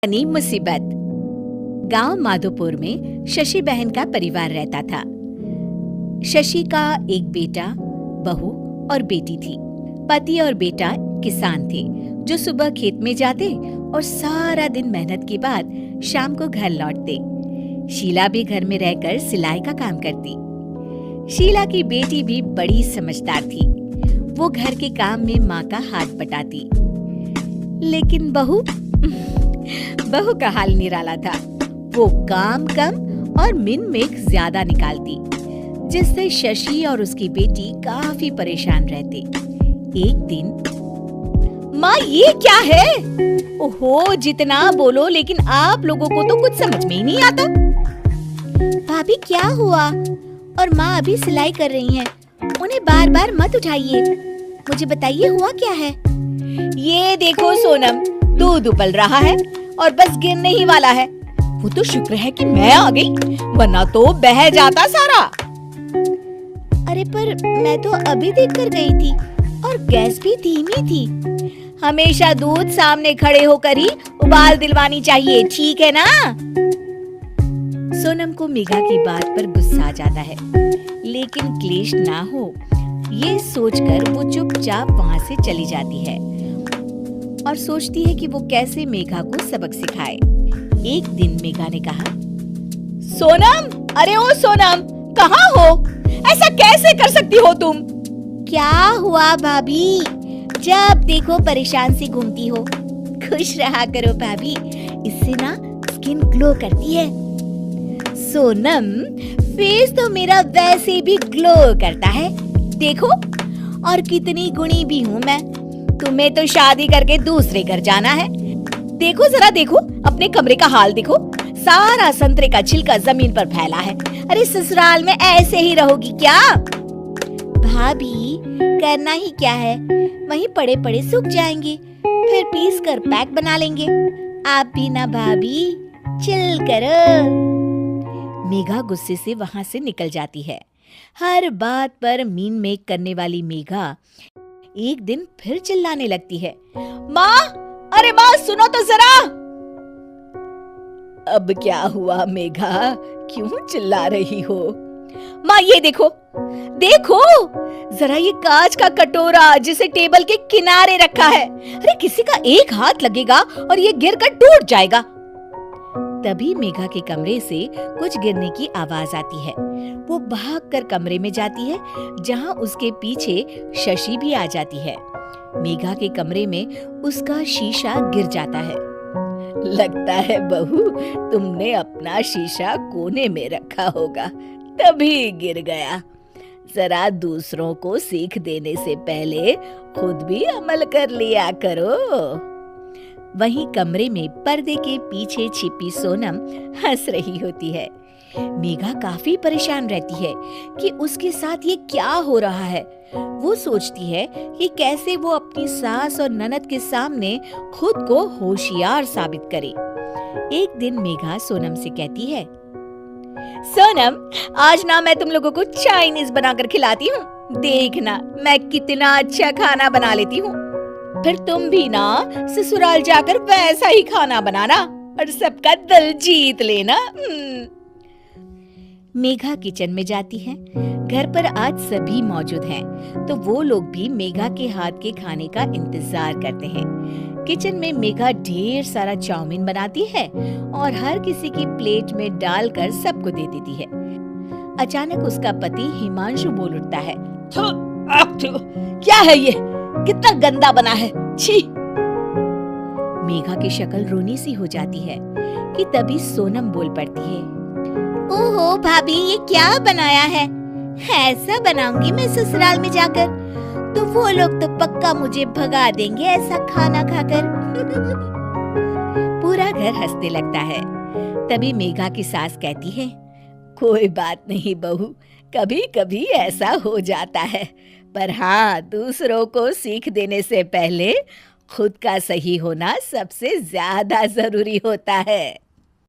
बनी मुसीबत। गांव माधोपुर में शशि बहन का परिवार रहता था। शशि का एक बेटा, बहू और बेटी थी। पति और बेटा किसान थे जो सुबह खेत में जाते और सारा दिन मेहनत के बाद शाम को घर लौटते। शीला भी घर में रहकर सिलाई का काम करती। शीला की बेटी भी बड़ी समझदार थी। वो घर के काम में माँ का हाथ बटाती। लेकिन बहू का हाल निराला था। वो काम कम और मिन मेक ज्यादा निकालती, जिससे शशि और उसकी बेटी काफी परेशान रहते। एक दिन, माँ ये क्या है? ओहो, जितना बोलो लेकिन आप लोगों को तो कुछ समझ में ही नहीं आता। भाभी क्या हुआ? और माँ अभी सिलाई कर रही हैं। उन्हें बार बार मत उठाइए। मुझे बताइए हुआ क्या है? ये देखो सोनम, दूध उबल रहा है और बस गिरने ही वाला है। वो तो शुक्र है कि मैं आ गई, वरना तो बह जाता सारा। अरे पर मैं तो अभी देख कर गई थी और गैस भी धीमी थी। हमेशा दूध सामने खड़े होकर ही उबाल दिलवानी चाहिए, ठीक है ना? सोनम को मेघा की बात पर गुस्सा आ जाता है, लेकिन क्लेश ना हो ये सोचकर वो चुपचाप वहाँ से चली जाती है और सोचती है कि वो कैसे मेघा को सबक सिखाए। एक दिन मेघा ने कहा, सोनम, अरे ओ सोनम, कहाँ हो? ऐसा कैसे कर सकती हो तुम? क्या हुआ भाभी? जब देखो परेशान सी घूमती हो। खुश रहा करो भाभी, इससे ना स्किन ग्लो करती है। सोनम, फेस तो मेरा वैसे भी ग्लो करता है, देखो। और कितनी गुणी भी हूँ मैं। तुम्हें तो शादी करके दूसरे घर जाना है। देखो जरा, देखो अपने कमरे का हाल देखो, सारा संतरे का छिलका जमीन पर फैला है। अरे ससुराल में ऐसे ही रहोगी क्या? भाभी करना ही क्या है, वहीं पड़े पड़े सूख जाएंगे, फिर पीस कर पैक बना लेंगे। आप भी ना भाभी, चिल करो। मेघा गुस्से से वहाँ से निकल जाती है। हर बात पर मीन मेक करने वाली मेघा एक दिन फिर चिल्लाने लगती है, माँ, अरे माँ सुनो तो जरा। अब क्या हुआ मेघा, क्यों चिल्ला रही हो? माँ ये देखो, देखो जरा ये कांच का कटोरा जिसे टेबल के किनारे रखा है। अरे किसी का एक हाथ लगेगा और ये गिरकर टूट जाएगा। तभी मेघा के कमरे से कुछ गिरने की आवाज आती है। वो भागकर कमरे में जाती है, जहां उसके पीछे शशि भी आ जाती है। मेघा के कमरे में उसका शीशा गिर जाता है। लगता है बहू, तुमने अपना शीशा कोने में रखा होगा, तभी गिर गया। जरा दूसरों को सीख देने से पहले खुद भी अमल कर लिया करो। वहीं कमरे में पर्दे के पीछे छिपी सोनम हंस रही होती है। मेघा काफी परेशान रहती है कि उसके साथ ये क्या हो रहा है। वो सोचती है कि कैसे वो अपनी सास और ननद के सामने खुद को होशियार साबित करे। एक दिन मेघा सोनम से कहती है, सोनम, आज ना मैं तुम लोगों को चाइनीज बनाकर खिलाती हूँ। देखना मैं कितना अच्छा खाना बना लेती हूँ। फिर तुम भी ना ससुराल जाकर वैसा ही खाना बनाना और सबका दिल जीत लेना। मेघा किचन में जाती है। घर पर आज सभी मौजूद हैं, तो वो लोग भी मेघा के हाथ के खाने का इंतजार करते हैं। किचन में मेघा ढेर सारा चाउमीन बनाती है और हर किसी की प्लेट में डालकर सबको दे देती है। अचानक उसका पति हिमांशु बोल उठता है, क्या है ये, कितना गंदा बना है, छी। मेघा की शक्ल रोनी सी हो जाती है कि तभी सोनम बोल पड़ती है, ओहो भाभी, ये क्या बनाया है? ऐसा बनाऊंगी मैं ससुराल में जाकर, तो वो लोग तो पक्का मुझे भगा देंगे ऐसा खाना खाकर। पूरा घर हंसने लगता है। तभी मेघा की सास कहती है, कोई बात नहीं बहू, कभी कभी ऐसा हो जाता है, पर हाँ, दूसरों को सीख देने से पहले खुद का सही होना सबसे ज्यादा जरूरी होता है।